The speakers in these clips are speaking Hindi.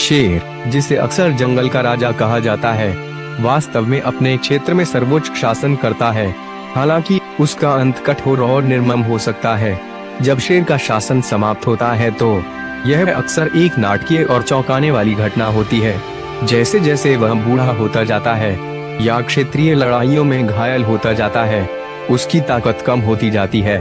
शेर, जिसे अक्सर जंगल का राजा कहा जाता है, वास्तव में अपने क्षेत्र में सर्वोच्च शासन करता है। हालांकि उसका अंत कठोर और निर्मम हो सकता है। जब शेर का शासन समाप्त होता है तो यह अक्सर एक नाटकीय और चौंकाने वाली घटना होती है। जैसे जैसे वह बूढ़ा होता जाता है या क्षेत्रीय लड़ाइयों में घायल होता जाता है, उसकी ताकत कम होती जाती है।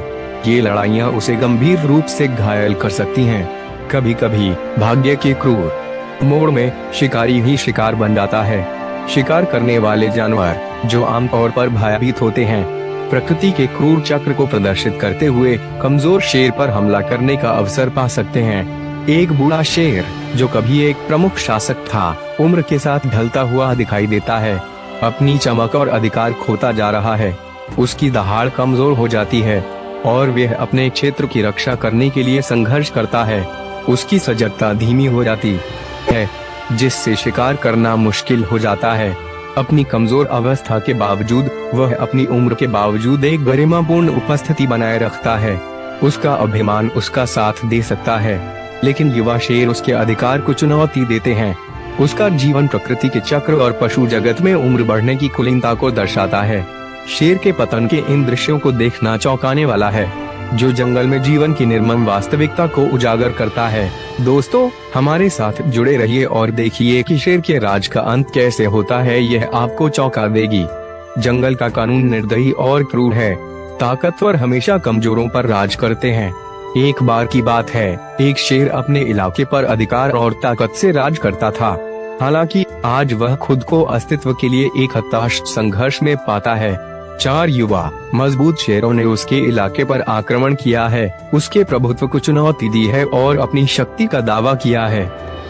ये लड़ाइयाँ उसे गंभीर रूप से घायल कर सकती हैं। कभी कभी भाग्य के क्रूर मोड़ में शिकारी ही शिकार बन जाता है। शिकार करने वाले जानवर, जो आमतौर पर भयभीत होते हैं, प्रकृति के क्रूर चक्र को प्रदर्शित करते हुए कमजोर शेर पर हमला करने का अवसर पा सकते हैं। एक बूढ़ा शेर, जो कभी एक प्रमुख शासक था, उम्र के साथ ढलता हुआ दिखाई देता है। अपनी चमक और अधिकार खोता जा रहा है। उसकी दहाड़ कमजोर हो जाती है और वह अपने क्षेत्र की रक्षा करने के लिए संघर्ष करता है। उसकी सजगता धीमी हो जाती है, जिससे शिकार करना मुश्किल हो जाता है। अपनी कमजोर अवस्था के बावजूद वह अपनी उम्र के बावजूद एक गरिमापूर्ण उपस्थिति बनाए रखता है। उसका अभिमान उसका साथ दे सकता है, लेकिन युवा शेर उसके अधिकार को चुनौती देते हैं। उसका जीवन प्रकृति के चक्र और पशु जगत में उम्र बढ़ने की कुलीनता को दर्शाता है। शेर के पतन के इन दृश्यों को देखना चौंकाने वाला है, जो जंगल में जीवन की निर्मम वास्तविकता को उजागर करता है। दोस्तों, हमारे साथ जुड़े रहिए और देखिए कि शेर के राज का अंत कैसे होता है। यह आपको चौंका देगी। जंगल का कानून निर्दयी और क्रूर है। ताकतवर हमेशा कमजोरों पर राज करते हैं। एक बार की बात है, एक शेर अपने इलाके पर अधिकार और ताकत से राज करता था। हालांकि आज वह खुद को अस्तित्व के लिए एक हताश संघर्ष में पाता है। 4 युवा मजबूत शेरों ने उसके इलाके पर आक्रमण किया है, उसके प्रभुत्व को चुनौती दी है और अपनी शक्ति का दावा किया है।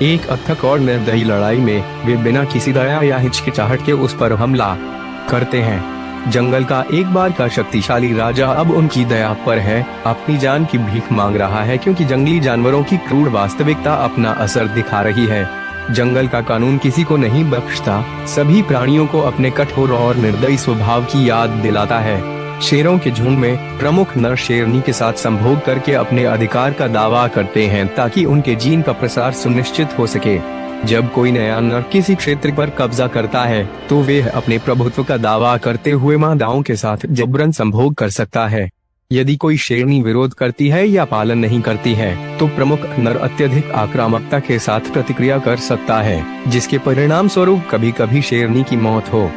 एक अथक और निर्दयी लड़ाई में वे बिना किसी दया या हिचकिचाहट के उस पर हमला करते हैं। जंगल का एक बार का शक्तिशाली राजा अब उनकी दया पर है, अपनी जान की भीख मांग रहा है, क्योंकि जंगली जानवरों की क्रूर वास्तविकता अपना असर दिखा रही है। जंगल का कानून किसी को नहीं बख्शता, सभी प्राणियों को अपने कठोर और निर्दयी स्वभाव की याद दिलाता है। शेरों के झुंड में प्रमुख नर शेरनी के साथ संभोग करके अपने अधिकार का दावा करते हैं, ताकि उनके जीन का प्रसार सुनिश्चित हो सके। जब कोई नया नर किसी क्षेत्र पर कब्जा करता है, तो वे अपने प्रभुत्व का दावा करते हुए मादाओं के साथ जबरन संभोग कर सकता है। यदि कोई शेरनी विरोध करती है या पालन नहीं करती है, तो प्रमुख नर अत्यधिक आक्रामकता के साथ प्रतिक्रिया कर सकता है, जिसके परिणाम स्वरूप कभी कभी शेरनी की मौत हो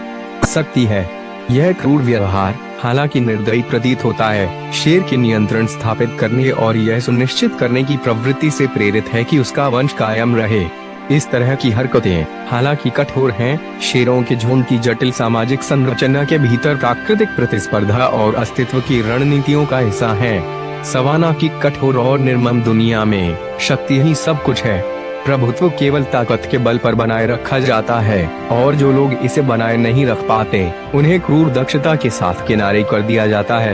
सकती है। यह क्रूर व्यवहार हालांकि निर्दयी प्रतीत होता है, शेर के नियंत्रण स्थापित करने और यह सुनिश्चित करने की प्रवृत्ति से प्रेरित है कि उसका वंश कायम रहे। इस तरह की हरकतें हालांकि कठोर हैं, शेरों के झुंड की जटिल सामाजिक संरचना के भीतर प्राकृतिक प्रतिस्पर्धा और अस्तित्व की रणनीतियों का हिस्सा हैं। सवाना की कठोर और निर्मम दुनिया में शक्ति ही सब कुछ है। प्रभुत्व केवल ताकत के बल पर बनाए रखा जाता है, और जो लोग इसे बनाए नहीं रख पाते, उन्हें क्रूर दक्षता के साथ किनारे कर दिया जाता है।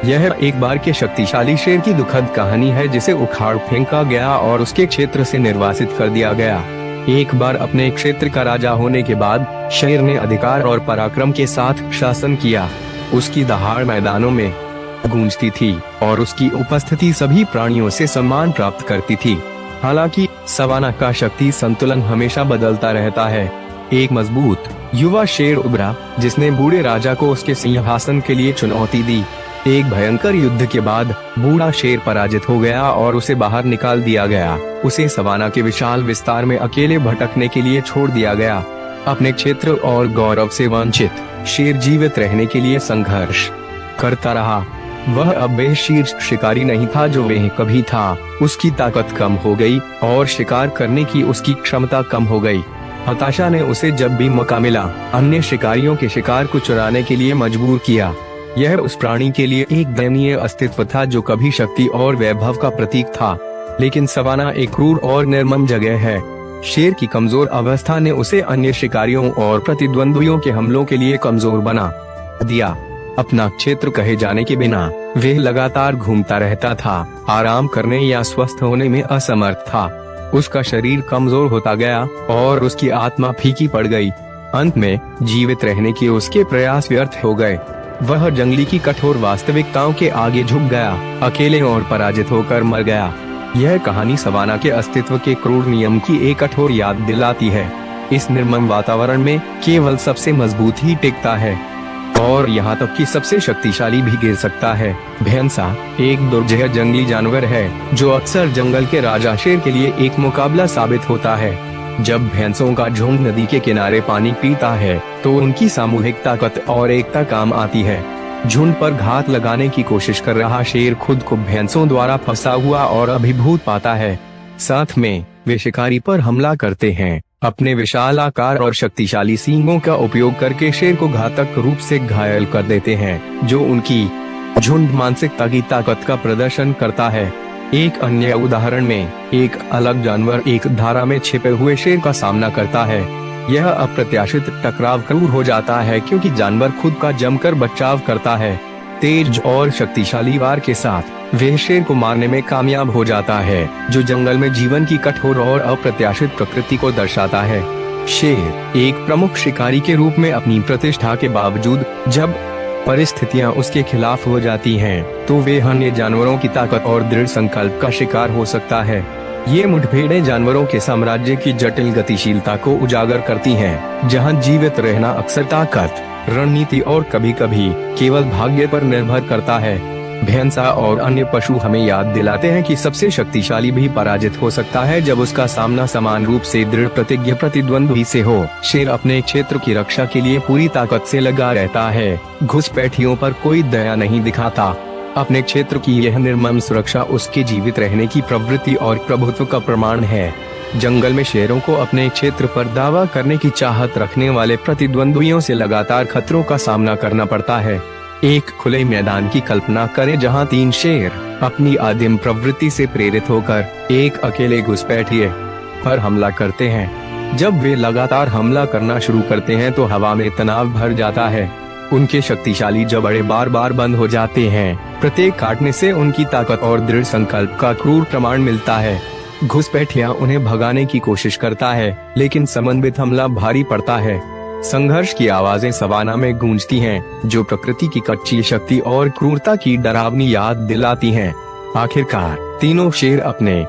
यह एक बार के शक्तिशाली शेर की दुखद कहानी है, जिसे उखाड़ फेंका गया और उसके क्षेत्र से निर्वासित कर दिया गया। एक बार अपने क्षेत्र का राजा होने के बाद शेर ने अधिकार और पराक्रम के साथ शासन किया। उसकी दहाड़ मैदानों में गूंजती थी और उसकी उपस्थिति सभी प्राणियों से सम्मान प्राप्त करती थी। हालांकि सवाना का शक्ति संतुलन हमेशा बदलता रहता है। एक मजबूत युवा शेर उभरा, जिसने बूढ़े राजा को उसके सिंहासन के लिए चुनौती दी। एक भयंकर युद्ध के बाद बूढ़ा शेर पराजित हो गया और उसे बाहर निकाल दिया गया। उसे सवाना के विशाल विस्तार में अकेले भटकने के लिए छोड़ दिया गया। अपने क्षेत्र और गौरव से वंचित शेर जीवित रहने के लिए संघर्ष करता रहा। वह अब वे शीर्ष शिकारी नहीं था जो वह कभी था। उसकी ताकत कम हो गई और शिकार करने की उसकी क्षमता कम हो गई। हताशा ने उसे जब भी मौका मिला, अन्य शिकारियों के शिकार को चुराने के लिए मजबूर किया। यह उस प्राणी के लिए एक दयनीय अस्तित्व था, जो कभी शक्ति और वैभव का प्रतीक था। लेकिन सवाना एक क्रूर और निर्मम जगह है। शेर की कमजोर अवस्था ने उसे अन्य शिकारियों और प्रतिद्वंद्वियों के हमलों के लिए कमजोर बना दिया। अपना क्षेत्र कहे जाने के बिना वह लगातार घूमता रहता था, आराम करने या स्वस्थ होने में असमर्थ था। उसका शरीर कमजोर होता गया और उसकी आत्मा फीकी पड़ गई। अंत में जीवित रहने के उसके प्रयास व्यर्थ हो गए। वह जंगली की कठोर वास्तविकताओं के आगे झुक गया, अकेले और पराजित होकर मर गया। यह कहानी सवाना के अस्तित्व के क्रूर नियम की एक कठोर याद दिलाती है। इस निर्मम वातावरण में केवल सबसे मजबूत ही टिकता है और यहाँ तक कि सबसे शक्तिशाली भी गिर सकता है। भैंसा एक दुर्जय जंगली जानवर है जो अक्सर जंगल के राजा शेर के लिए एक मुकाबला साबित होता है। जब भैंसों का झुंड नदी के किनारे पानी पीता है तो उनकी सामूहिक ताकत और एकता काम आती है। झुंड पर घात लगाने की कोशिश कर रहा शेर खुद को भैंसों द्वारा फंसा हुआ और अभिभूत पाता है। साथ में वे शिकारी पर हमला करते हैं, अपने विशाल आकार और शक्तिशाली सींगों का उपयोग करके शेर को घातक रूप से घायल कर देते हैं, जो उनकी झुंड मानसिकता की ताकत का प्रदर्शन करता है। एक अन्य उदाहरण में एक अलग जानवर एक धारा में छिपे हुए शेर का सामना करता है। यह अप्रत्याशित टकराव क्रूर हो जाता है क्योंकि जानवर खुद का जमकर बचाव करता है। तेज और शक्तिशाली वार के साथ वह शेर को मारने में कामयाब हो जाता है, जो जंगल में जीवन की कठोर और अप्रत्याशित प्रकृति को दर्शाता है। शेर एक प्रमुख शिकारी के रूप में अपनी प्रतिष्ठा के बावजूद जब परिस्थितियां उसके खिलाफ हो जाती हैं, तो वे अन्य जानवरों की ताकत और दृढ़ संकल्प का शिकार हो सकता है। ये मुठभेड़ें जानवरों के साम्राज्य की जटिल गतिशीलता को उजागर करती हैं, जहां जीवित रहना अक्सर ताकत, रणनीति और कभी-कभी केवल भाग्य पर निर्भर करता है। भैंसा और अन्य पशु हमें याद दिलाते हैं कि सबसे शक्तिशाली भी पराजित हो सकता है जब उसका सामना समान रूप से दृढ़ प्रतिज्ञ प्रतिद्वंद्वी से हो। शेर अपने क्षेत्र की रक्षा के लिए पूरी ताकत से लगा रहता है, घुसपैठियों पर कोई दया नहीं दिखाता। अपने क्षेत्र की यह निर्मम सुरक्षा उसके जीवित रहने की प्रवृत्ति और प्रभुत्व का प्रमाण है। जंगल में शेरों को अपने क्षेत्र पर दावा करने की चाहत रखने वाले प्रतिद्वंद्वियों से लगातार खतरों का सामना करना पड़ता है। एक खुले मैदान की कल्पना करें जहां 3 शेर अपनी आदिम प्रवृत्ति से प्रेरित होकर एक अकेले घुसपैठिए पर हमला करते हैं। जब वे लगातार हमला करना शुरू करते हैं तो हवा में तनाव भर जाता है। उनके शक्तिशाली जबड़े बार बार बंद हो जाते हैं। प्रत्येक काटने से उनकी ताकत और दृढ़ संकल्प का क्रूर प्रमाण मिलता है। घुसपैठिया उन्हें भगाने की कोशिश करता है, लेकिन समन्वित हमला भारी पड़ता है। संघर्ष की आवाजें सवाना में गूंजती हैं, जो प्रकृति की कच्ची शक्ति और क्रूरता की डरावनी याद दिलाती हैं। आखिरकार तीनों शेर अपने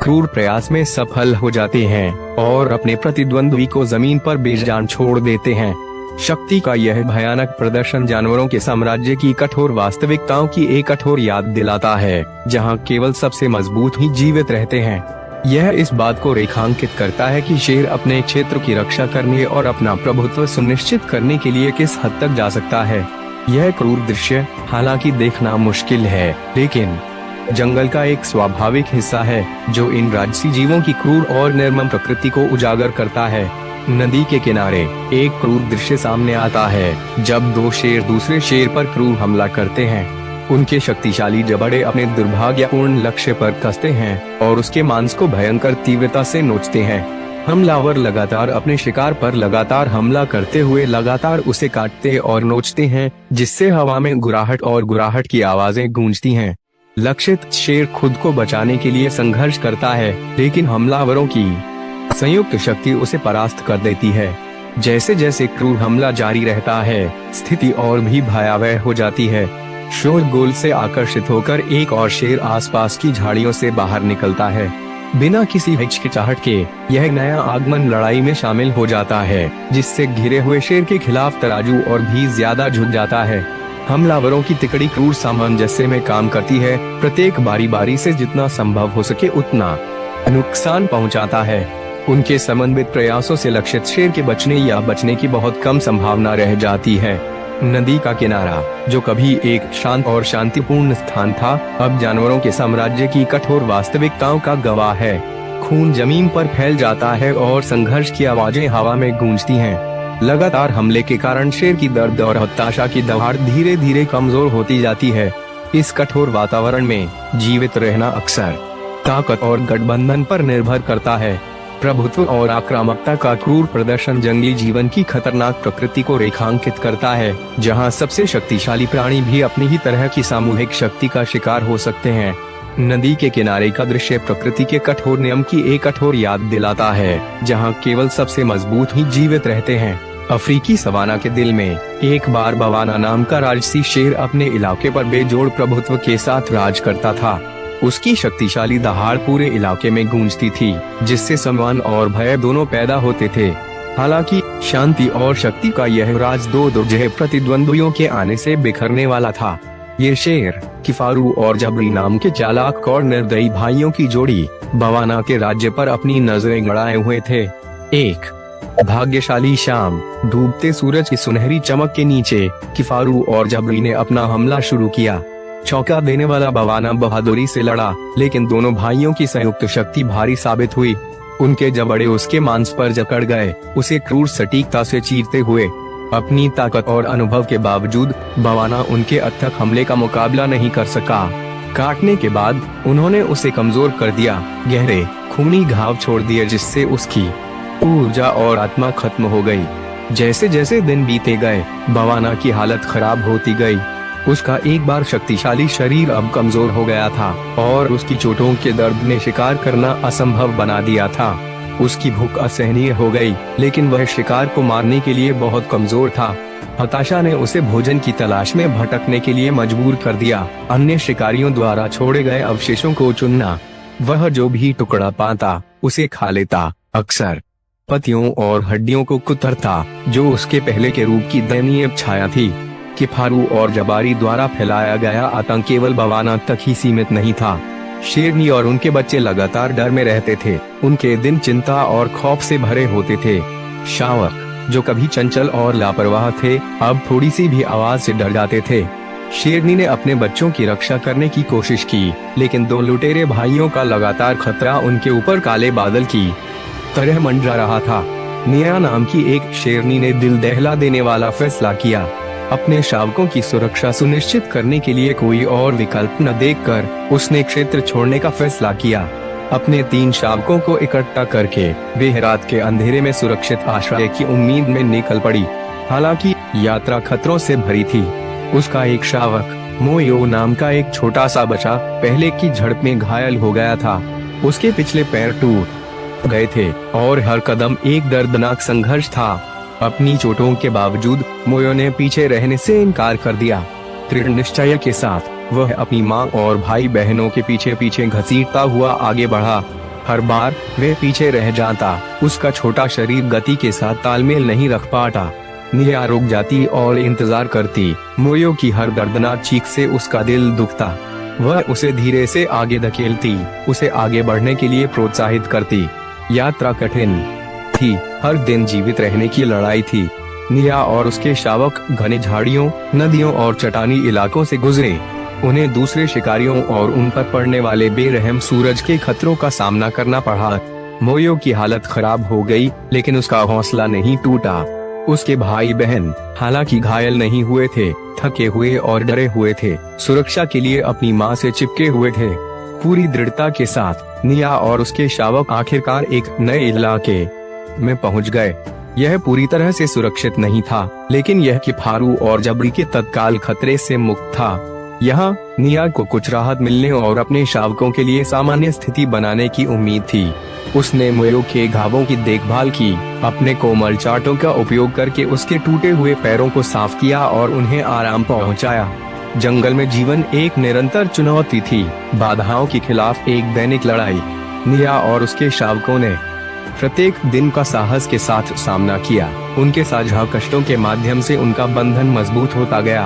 क्रूर प्रयास में सफल हो जाते हैं और अपने प्रतिद्वंद्वी को जमीन पर बेजान छोड़ देते हैं। शक्ति का यह भयानक प्रदर्शन जानवरों के साम्राज्य की कठोर वास्तविकताओं की एक कठोर याद दिलाता है, जहां केवल सबसे मजबूत ही जीवित रहते हैं। यह इस बात को रेखांकित करता है कि शेर अपने क्षेत्र की रक्षा करने और अपना प्रभुत्व सुनिश्चित करने के लिए किस हद तक जा सकता है। यह क्रूर दृश्य हालांकि देखना मुश्किल है, लेकिन जंगल का एक स्वाभाविक हिस्सा है जो इन राजसी जीवों की क्रूर और निर्मम प्रकृति को उजागर करता है। नदी के किनारे एक क्रूर दृश्य सामने आता है जब 2 शेर दूसरे शेर पर क्रूर हमला करते हैं। उनके शक्तिशाली जबड़े अपने दुर्भाग्यपूर्ण लक्ष्य पर कसते हैं और उसके मांस को भयंकर तीव्रता से नोचते हैं। हमलावर लगातार अपने शिकार पर लगातार हमला करते हुए लगातार उसे काटते और नोचते हैं, जिससे हवा में गुराहट की आवाजें गूंजती हैं। लक्षित शेर खुद को बचाने के लिए संघर्ष करता है, लेकिन हमलावरों की संयुक्त शक्ति उसे परास्त कर देती है। जैसे जैसे क्रूर हमला जारी रहता है, स्थिति और भी भयावह हो जाती है। शोरगुल से आकर्षित होकर एक और शेर आसपास की झाड़ियों से बाहर निकलता है। बिना किसी हिचकिचाहट के यह नया आगमन लड़ाई में शामिल हो जाता है, जिससे घिरे हुए शेर के खिलाफ तराजू और भी ज्यादा झुक जाता है। हमलावरों की तिकड़ी क्रूर सामंजस्य में काम करती है, प्रत्येक बारी बारी से जितना संभव हो सके उतना नुकसान पहुंचाता है। उनके समन्वित प्रयासों से लक्षित शेर के बचने की बहुत कम संभावना रह जाती है। नदी का किनारा, जो कभी एक शांत और शांतिपूर्ण स्थान था, अब जानवरों के साम्राज्य की कठोर वास्तविकताओं का गवाह है। खून जमीन पर फैल जाता है और संघर्ष की आवाजें हवा में गूंजती हैं। लगातार हमले के कारण शेर की दर्द और हताशा की दहाड़ धीरे धीरे कमजोर होती जाती है। इस कठोर वातावरण में जीवित रहना अक्सर ताकत और गठबंधन पर निर्भर करता है। प्रभुत्व और आक्रामकता का क्रूर प्रदर्शन जंगली जीवन की खतरनाक प्रकृति को रेखांकित करता है, जहां सबसे शक्तिशाली प्राणी भी अपनी ही तरह की सामूहिक शक्ति का शिकार हो सकते हैं। नदी के किनारे का दृश्य प्रकृति के कठोर नियम की एक कठोर याद दिलाता है, जहां केवल सबसे मजबूत ही जीवित रहते हैं। अफ्रीकी सवाना के दिल में एक बार बवाना नाम का राजसी शेर अपने इलाके पर बेजोड़ प्रभुत्व के साथ राज करता था। उसकी शक्तिशाली दहाड़ पूरे इलाके में गूंजती थी, जिससे सम्मान और भय दोनों पैदा होते थे। हालांकि शांति और शक्ति का यह राज दो दुर्जय प्रतिद्वंद्वियों के आने से बिखरने वाला था। ये शेर, किफारू और जबरी नाम के चालाक और निर्दयी भाइयों की जोड़ी बवाना के राज्य पर अपनी नजरें गड़ाए हुए थे। एक भाग्यशाली शाम, डूबते सूरज की सुनहरी चमक के नीचे किफारू और जबरी ने अपना हमला शुरू किया। चौंका देने वाला बवाना बहादुरी से लड़ा, लेकिन दोनों भाइयों की संयुक्त शक्ति भारी साबित हुई। उनके जबड़े उसके मांस पर जकड़ गए, उसे क्रूर सटीकता से चीरते हुए। अपनी ताकत और अनुभव के बावजूद बवाना उनके अथक हमले का मुकाबला नहीं कर सका। काटने के बाद उन्होंने उसे कमजोर कर दिया, गहरे खूनी घाव छोड़ दिए, जिससे उसकी ऊर्जा और आत्मा खत्म हो गई। जैसे जैसे दिन बीते गए, बवाना की हालत खराब होती गई। उसका एक बार शक्तिशाली शरीर अब कमजोर हो गया था और उसकी चोटों के दर्द ने शिकार करना असंभव बना दिया था। उसकी भूख असहनीय हो गई, लेकिन वह शिकार को मारने के लिए बहुत कमजोर था। हताशा ने उसे भोजन की तलाश में भटकने के लिए मजबूर कर दिया। अन्य शिकारियों द्वारा छोड़े गए अवशेषों को चुनना, वह जो भी टुकड़ा पाता उसे खा लेता, अक्सर पत्तियों और हड्डियों को कुतरता, जो उसके पहले के रूप की दयनीय छाया थी। किफारू और जबारी द्वारा फैलाया गया आतंक केवल बवाना तक ही सीमित नहीं था। शेरनी और उनके बच्चे लगातार डर में रहते थे। उनके दिन चिंता और खौफ से भरे होते थे। शावक, जो कभी चंचल और लापरवाह थे, अब थोड़ी सी भी आवाज से डर जाते थे। शेरनी ने अपने बच्चों की रक्षा करने की कोशिश की, लेकिन दो लुटेरे भाइयों का लगातार खतरा उनके ऊपर काले बादल की तरह मंडरा रहा था। निया नाम की एक शेरनी ने दिल दहला देने वाला फैसला किया। अपने शावकों की सुरक्षा सुनिश्चित करने के लिए कोई और विकल्प न देखकर उसने क्षेत्र छोड़ने का फैसला किया। अपने 3 शावकों को इकट्ठा करके वे रात के अंधेरे में सुरक्षित आश्रय की उम्मीद में निकल पड़ी। हालांकि यात्रा खतरों से भरी थी। उसका एक शावक, मोयो नाम का एक छोटा सा बच्चा, पहले की झड़प में घायल हो गया था। उसके पिछले पैर टूट गए थे और हर कदम एक दर्दनाक संघर्ष था। अपनी चोटों के बावजूद मोयो ने पीछे रहने से इनकार कर दिया। दृढ़ निश्चय के साथ वह अपनी माँ और भाई बहनों के पीछे पीछे घसीटता हुआ आगे बढ़ा। हर बार वह पीछे रह जाता, उसका छोटा शरीर गति के साथ तालमेल नहीं रख पाता। निया रुक जाती और इंतजार करती। मोयो की हर दर्दनाक चीख से उसका दिल दुखता। वह उसे धीरे से आगे धकेलती, उसे आगे बढ़ने के लिए प्रोत्साहित करती। यात्रा कठिन थी, हर दिन जीवित रहने की लड़ाई थी। निया और उसके शावक घने झाड़ियों, नदियों और चट्टानी इलाकों से गुजरे। उन्हें दूसरे शिकारियों और उन पर पड़ने वाले बेरहम सूरज के खतरों का सामना करना पड़ा। मोयो की हालत खराब हो गई, लेकिन उसका हौसला नहीं टूटा। उसके भाई बहन हालांकि घायल नहीं हुए थे, थके हुए और डरे हुए थे, सुरक्षा के लिए अपनी माँ से चिपके हुए थे। पूरी दृढ़ता के साथ निया और उसके शावक आखिरकार एक नए इलाके में पहुंच गए। यह पूरी तरह से सुरक्षित नहीं था, लेकिन यह किफारू और जबरी के तत्काल खतरे से मुक्त था। यहाँ निया को कुछ राहत मिलने और अपने शावकों के लिए सामान्य स्थिति बनाने की उम्मीद थी। उसने मोयो के घावों की देखभाल की, अपने कोमल चाटों का उपयोग करके उसके टूटे हुए पैरों को साफ किया और उन्हें आराम पहुंचाया। जंगल में जीवन एक निरंतर चुनौती थी, बाधाओं के खिलाफ एक दैनिक लड़ाई। निया और उसके शावकों ने प्रत्येक दिन का साहस के साथ सामना किया। उनके साझा कष्टों के माध्यम से उनका बंधन मजबूत होता गया।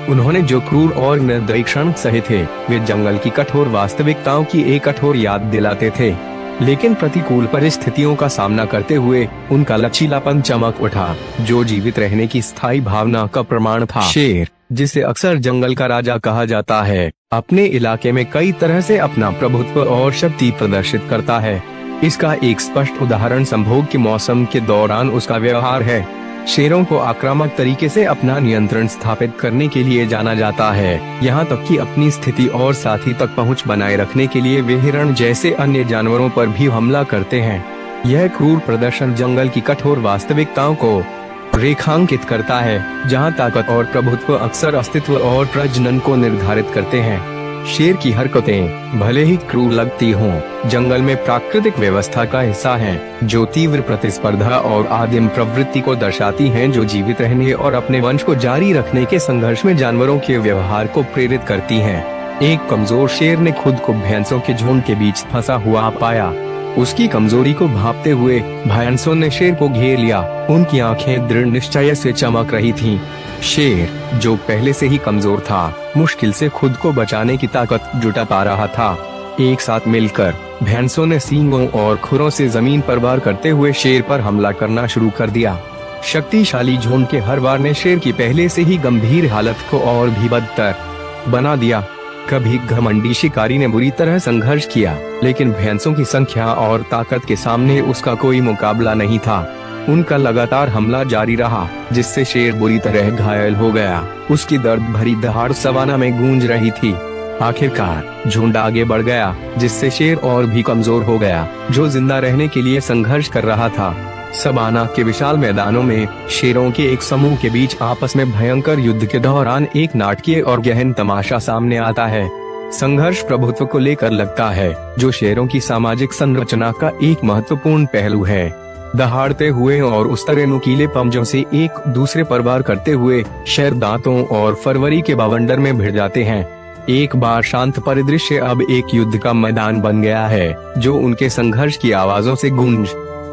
उन्होंने जो क्रूर और निर्दयी क्षण सहे थे, वे जंगल की कठोर वास्तविकताओं की एक कठोर याद दिलाते थे। लेकिन प्रतिकूल परिस्थितियों का सामना करते हुए उनका लचीलापन चमक उठा, जो जीवित रहने की स्थायी भावना का प्रमाण था। शेर, जिसे अक्सर जंगल का राजा कहा जाता है, अपने इलाके में कई तरह से अपना प्रभुत्व और शक्ति प्रदर्शित करता है। इसका एक स्पष्ट उदाहरण संभोग के मौसम के दौरान उसका व्यवहार है। शेरों को आक्रामक तरीके से अपना नियंत्रण स्थापित करने के लिए जाना जाता है, यहाँ तक कि अपनी स्थिति और साथी तक पहुँच बनाए रखने के लिए वे हिरण जैसे अन्य जानवरों पर भी हमला करते हैं। यह क्रूर प्रदर्शन जंगल की कठोर वास्तविकताओं को रेखांकित करता है, जहाँ ताकत और प्रभुत्व अक्सर अस्तित्व और प्रजनन को निर्धारित करते हैं। शेर की हरकतें भले ही क्रूर लगती हों, जंगल में प्राकृतिक व्यवस्था का हिस्सा हैं, जो तीव्र प्रतिस्पर्धा और आदिम प्रवृत्ति को दर्शाती हैं, जो जीवित रहने और अपने वंश को जारी रखने के संघर्ष में जानवरों के व्यवहार को प्रेरित करती हैं। एक कमजोर शेर ने खुद को भैंसों के झुंड के बीच फंसा हुआ पाया। उसकी कमजोरी को भांपते हुए भैंसों ने शेर को घेर लिया। उनकी आंखें दृढ़ निश्चय से चमक रही थीं। शेर, जो पहले से ही कमजोर था, मुश्किल से खुद को बचाने की ताकत जुटा पा रहा था। एक साथ मिलकर भैंसों ने सींगों और खुरों से जमीन पर वार करते हुए शेर पर हमला करना शुरू कर दिया। शक्तिशाली झुंड के हर वार ने शेर की पहले से ही गंभीर हालत को और भी बदतर बना दिया। कभी घमंडी शिकारी ने बुरी तरह संघर्ष किया, लेकिन भैंसों की संख्या और ताकत के सामने उसका कोई मुकाबला नहीं था। उनका लगातार हमला जारी रहा, जिससे शेर बुरी तरह घायल हो गया। उसकी दर्द भरी दहाड़ सवाना में गूंज रही थी। आखिरकार झुंड आगे बढ़ गया, जिससे शेर और भी कमजोर हो गया, जो जिंदा रहने के लिए संघर्ष कर रहा था। सवाना के विशाल मैदानों में शेरों के एक समूह के बीच आपस में भयंकर युद्ध के दौरान एक नाटकीय और गहन तमाशा सामने आता है। संघर्ष प्रभुत्व को लेकर लगता है, जो शेरों की सामाजिक संरचना का एक महत्वपूर्ण पहलू है। दहाड़ते हुए और उस तरह नुकीले पंजों से एक दूसरे पर वार करते हुए शेर दांतों और फरवरी के बवंडर में भिड़ जाते हैं। एक बार शांत परिदृश्य अब एक युद्ध का मैदान बन गया है, जो उनके संघर्ष की आवाजों से गूंज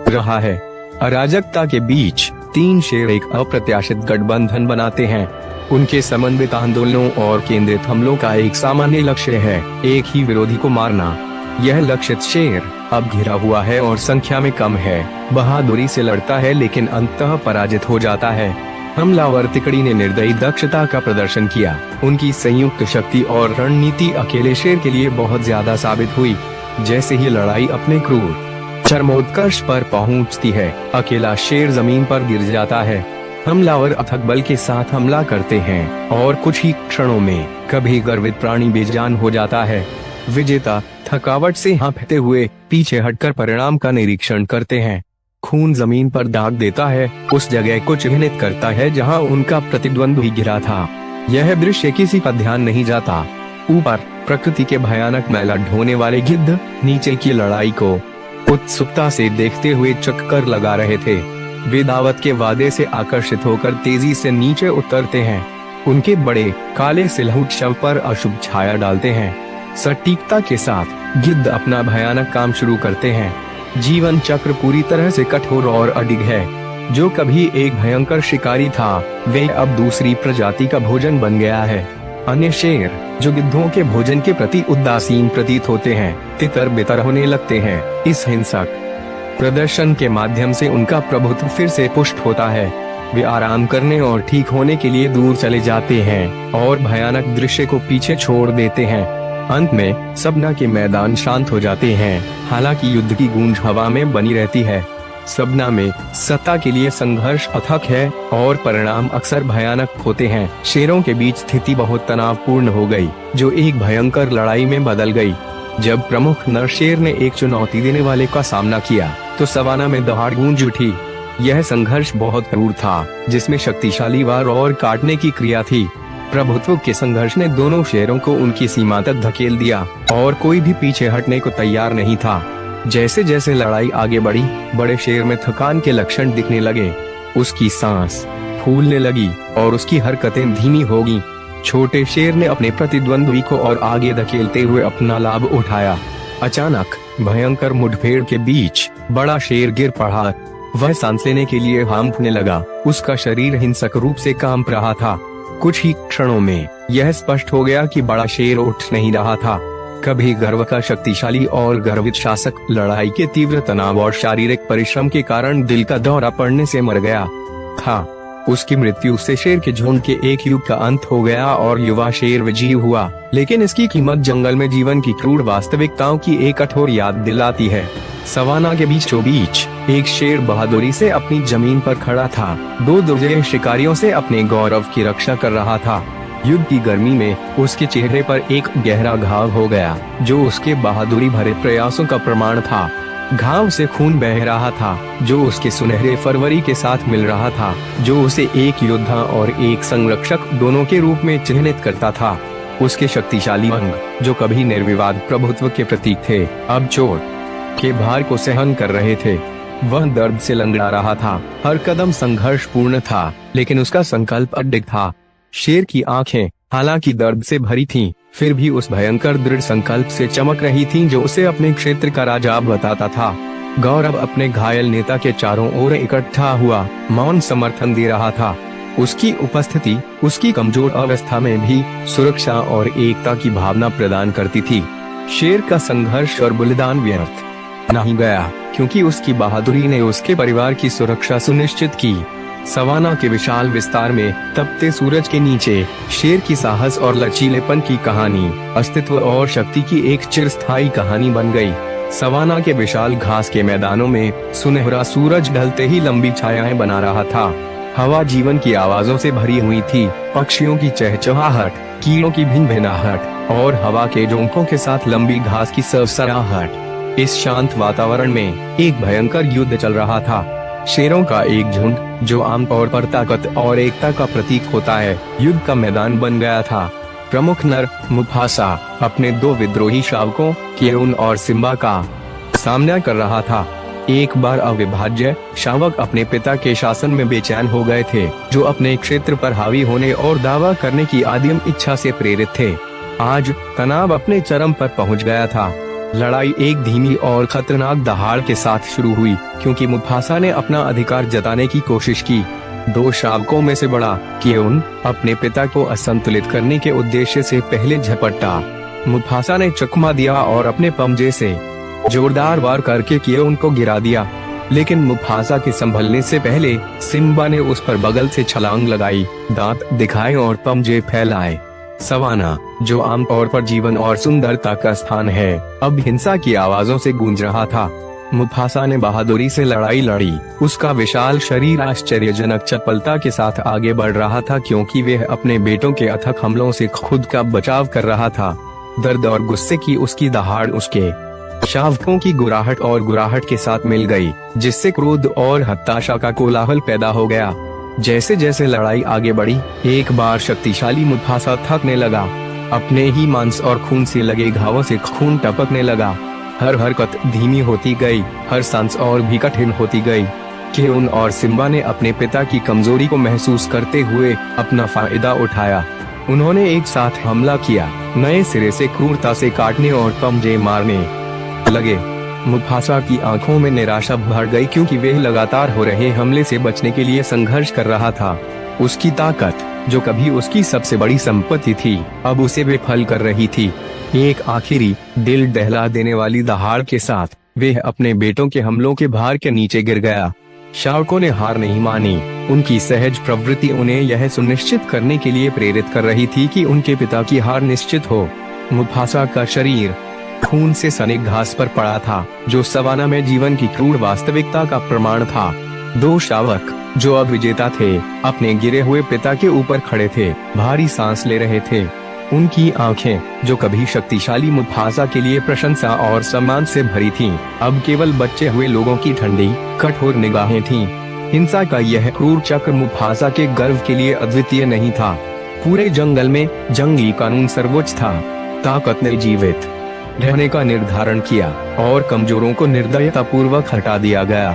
रहा है। अराजकता के बीच तीन शेर एक अप्रत्याशित गठबंधन बनाते हैं। उनके समन्वित आंदोलनों और केंद्रित हमलों का एक सामान्य लक्ष्य है, एक ही विरोधी को मारना। यह लक्षित शेर अब घिरा हुआ है और संख्या में कम है। बहादुरी से लड़ता है, लेकिन अंततः पराजित हो जाता है। हमलावर तिकड़ी ने निर्दयी दक्षता का प्रदर्शन किया। उनकी संयुक्त शक्ति और रणनीति अकेले शेर के लिए बहुत ज्यादा साबित हुई। जैसे ही लड़ाई अपने क्रूर चरमोत्कर्ष पर पहुंचती है, अकेला शेर जमीन पर गिर जाता है। हमलावर अथक बल के साथ हमला करते हैं और कुछ ही क्षणों में कभी गर्वित प्राणी बेजान हो जाता है। विजेता थकावट से हाँफते हुए पीछे हटकर परिणाम का निरीक्षण करते हैं। खून जमीन पर दाग देता है, उस जगह को चिन्हित करता है जहां उनका प्रतिद्वंद्वी गिरा था। यह दृश्य किसी का ध्यान नहीं जाता। ऊपर प्रकृति के भयानक मैला ढोने वाले गिद्ध नीचे की लड़ाई को उत्सुकता से देखते हुए चक्कर लगा रहे थे। वे दावत के वादे से आकर्षित होकर तेजी से नीचे उतरते हैं। उनके बड़े काले सिलहुट शव पर अशुभ छाया डालते हैं। सटीकता के साथ गिद्ध अपना भयानक काम शुरू करते हैं। जीवन चक्र पूरी तरह से कठोर और अडिग है। जो कभी एक भयंकर शिकारी था, वे अब दूसरी प्रजाति का भोजन बन गया है। अन्य शेर, जो गिद्धों के भोजन के प्रति उदासीन प्रतीत होते हैं, तितर बितर होने लगते हैं। इस हिंसक प्रदर्शन के माध्यम से उनका प्रभुत्व फिर से पुष्ट होता है। वे आराम करने और ठीक होने के लिए दूर चले जाते हैं और भयानक दृश्य को पीछे छोड़ देते हैं। अंत में सबना के मैदान शांत हो जाते हैं, हालांकि युद्ध की गूंज हवा में बनी रहती है। सबना में सत्ता के लिए संघर्ष अथक है और परिणाम अक्सर भयानक होते हैं। शेरों के बीच स्थिति बहुत तनावपूर्ण हो गई, जो एक भयंकर लड़ाई में बदल गई। जब प्रमुख नर शेर ने एक चुनौती देने वाले का सामना किया, तो सवाना में दहाड़ गूंज उठी। यह संघर्ष बहुत क्रूर था, जिसमें शक्तिशाली वार और काटने की क्रिया थी। प्रभुत्व के संघर्ष ने दोनों शेरों को उनकी सीमा तक धकेल दिया और कोई भी पीछे हटने को तैयार नहीं था। जैसे जैसे लड़ाई आगे बढ़ी, बड़े शेर में थकान के लक्षण दिखने लगे। उसकी सांस फूलने लगी और उसकी हरकतें धीमी हो गईं। छोटे शेर ने अपने प्रतिद्वंद्वी को और आगे धकेलते हुए अपना लाभ उठाया। अचानक भयंकर मुठभेड़ के बीच बड़ा शेर गिर पड़ा। वह सांस लेने के लिए हांफने लगा। उसका शरीर हिंसक रूप से कांप रहा था। कुछ ही क्षणों में यह स्पष्ट हो गया कि बड़ा शेर उठ नहीं रहा था। कभी गर्व का शक्तिशाली और गर्वित शासक लड़ाई के तीव्र तनाव और शारीरिक परिश्रम के कारण दिल का दौरा पड़ने से मर गया था। उसकी मृत्यु से शेर के झुंड के एक युग का अंत हो गया और युवा शेर विजयी हुआ। लेकिन इसकी कीमत जंगल में जीवन की क्रूर वास्तविकताओं की एक कठोर याद दिलाती है। सवाना के बीचों बीच एक शेर बहादुरी से अपनी जमीन पर खड़ा था। दो दुर्जय शिकारियों से अपने गौरव की रक्षा कर रहा था। युद्ध की गर्मी में उसके चेहरे पर एक गहरा घाव हो गया, जो उसके बहादुरी भरे प्रयासों का प्रमाण था। घाव से खून बह रहा था, जो उसके सुनहरे फरवरी के साथ मिल रहा था, जो उसे एक योद्धा और एक संरक्षक दोनों के रूप में चिन्हित करता था। उसके शक्तिशाली अंग, जो कभी निर्विवाद प्रभुत्व के प्रतीक थे, अब चोट के भार को सहन कर रहे थे। वह दर्द से लंगड़ा रहा था। हर कदम संघर्ष पूर्ण था, लेकिन उसका संकल्प अडिग था। शेर की आंखें हालांकि दर्द से भरी थीं, फिर भी उस भयंकर दृढ़ संकल्प से चमक रही थीं जो उसे अपने क्षेत्र का राजा बताता था। गौरव अपने घायल नेता के चारों ओर इकट्ठा हुआ मौन समर्थन दे रहा था। उसकी उपस्थिति उसकी कमजोर अवस्था में भी सुरक्षा और एकता की भावना प्रदान करती थी। शेर का संघर्ष और बलिदान व्यर्थ नहीं गया, क्योंकि उसकी बहादुरी ने उसके परिवार की सुरक्षा सुनिश्चित की। सवाना के विशाल विस्तार में तपते सूरज के नीचे शेर की साहस और लचीलेपन की कहानी अस्तित्व और शक्ति की एक चिरस्थायी कहानी बन गई। सवाना के विशाल घास के मैदानों में सुनहरा सूरज ढलते ही लंबी छायाएं बना रहा था। हवा जीवन की आवाजों से भरी हुई थी, पक्षियों की चहचहाहट, कीड़ों की भिनभिनाहट और हवा के झोंकों के साथ लंबी घास की सरसराहट। इस शांत वातावरण में एक भयंकर युद्ध चल रहा था। शेरों का एक झुंड, जो आमतौर पर ताकत और एकता का प्रतीक होता है, युद्ध का मैदान बन गया था। प्रमुख नर मुफासा अपने दो विद्रोही शावकों केउन और सिम्बा का सामना कर रहा था। एक बार अविभाज्य शावक अपने पिता के शासन में बेचैन हो गए थे, जो अपने क्षेत्र पर हावी होने और दावा करने की आदिम इच्छा से प्रेरित थे। आज तनाव अपने चरम पर पहुंच गया था। लड़ाई एक धीमी और खतरनाक दहाड़ के साथ शुरू हुई, क्योंकि मुफासा ने अपना अधिकार जताने की कोशिश की। दो शावकों में से बड़ा केउन अपने पिता को असंतुलित करने के उद्देश्य से पहले झपटा। मुफासा ने चकमा दिया और अपने पंजे से जोरदार वार करके केउन को गिरा दिया, लेकिन मुफासा के संभलने से पहले सिम्बा ने उस पर बगल से छलांग लगाई, दांत दिखाए और पंजे फैलाए। सवाना, जो आमतौर पर जीवन और सुंदरता का स्थान है, अब हिंसा की आवाजों से गूंज रहा था। मुफासा ने बहादुरी से लड़ाई लड़ी। उसका विशाल शरीर आश्चर्यजनक चपलता के साथ आगे बढ़ रहा था, क्योंकि वह अपने बेटों के अथक हमलों से खुद का बचाव कर रहा था। दर्द और गुस्से की उसकी दहाड़ उसके शावकों की गुराहट के साथ मिल गई, जिससे क्रोध और हताशा का कोलाहल पैदा हो गया। जैसे जैसे लड़ाई आगे बढ़ी, एक बार शक्तिशाली मुफासा थकने लगा। अपने ही मांस और खून से लगे घावों से खून टपकने लगा। हर हरकत धीमी होती गई, हर सांस और भी कठिन होती गई। केउन और सिम्बा ने अपने पिता की कमजोरी को महसूस करते हुए अपना फायदा उठाया। उन्होंने एक साथ हमला किया, नए सिरे से क्रूरता से काटने और पंजे मारने लगे। मुफासा की आंखों में निराशा भर गई, क्योंकि वह लगातार हो रहे हमले से बचने के लिए संघर्ष कर रहा था। उसकी ताकत, जो कभी उसकी सबसे बड़ी संपत्ति थी, अब उसे विफल कर रही थी। एक आखिरी दिल दहला देने वाली दहाड़ के साथ वह अपने बेटों के हमलों के भार के नीचे गिर गया। शावकों ने हार नहीं मानी। उनकी सहज प्रवृत्ति उन्हें यह सुनिश्चित करने के लिए प्रेरित कर रही थी कि उनके पिता की हार निश्चित हो। मुफासा का शरीर खून से सने घास पर पड़ा था, जो सवाना में जीवन की क्रूर वास्तविकता का प्रमाण था। दो शावक, जो अब विजेता थे, अपने गिरे हुए पिता के ऊपर खड़े थे, भारी सांस ले रहे थे। उनकी आंखें, जो कभी शक्तिशाली मुफासा के लिए प्रशंसा और सम्मान से भरी थीं, अब केवल बचे हुए लोगों की ठंडी, कठोर निगाहें थीं। हिंसा का यह क्रूर चक्र मुफासा के गर्व के लिए अद्वितीय नहीं था। पूरे जंगल में जंगली कानून सर्वोच्च था। ताकत ने जीवित रहने का निर्धारण किया और कमजोरों को निर्दयता पूर्वक हटा दिया गया।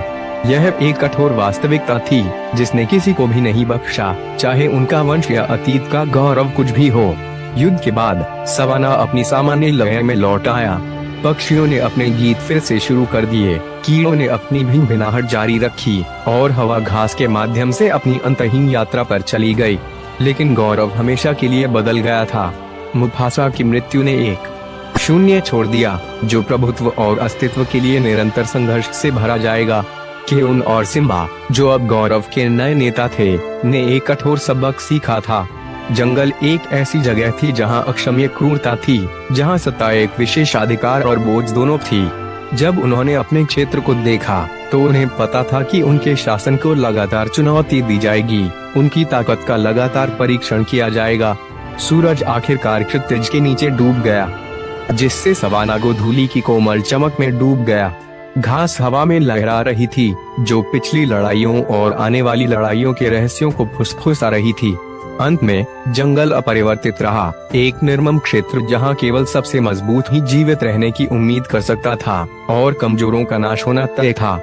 यह एक कठोर वास्तविकता थी, जिसने किसी को भी नहीं बख्शा, चाहे उनका वंश या अतीत का गौरव कुछ भी हो। युद्ध के बाद सवाना अपनी सामान्य लय में लौट आया। पक्षियों ने अपने गीत फिर से शुरू कर दिए, कीड़ों ने अपनी भिनभिनाहट जारी रखी और हवा घास के माध्यम से अपनी अंतहीन यात्रा पर चली गई। लेकिन गौरव हमेशा के लिए बदल गया था। मुफासा की मृत्यु ने एक शून्य छोड़ दिया, जो प्रभुत्व और अस्तित्व के लिए निरंतर संघर्ष से भरा जाएगा। केउन और सिम्बा, जो अब गौरव के नए नेता थे, ने एक कठोर सबक सीखा था। जंगल एक ऐसी जगह थी जहां अक्षम्य क्रूरता थी, जहां सत्ता एक विशेषाधिकार और बोझ दोनों थी। जब उन्होंने अपने क्षेत्र को देखा, तो उन्हें पता था कि उनके शासन को लगातार चुनौती दी जाएगी, उनकी ताकत का लगातार परीक्षण किया जाएगा। सूरज आखिरकार क्षितिज के नीचे डूब गया, जिससे सवाना गोधूली की कोमल चमक में डूब गया। घास हवा में लहरा रही थी, जो पिछली लड़ाइयों और आने वाली लड़ाइयों के रहस्यों को फुसफुसा रही थी। अंत में जंगल अपरिवर्तित रहा, एक निर्मम क्षेत्र जहां केवल सबसे मजबूत ही जीवित रहने की उम्मीद कर सकता था और कमजोरों का नाश होना तय था।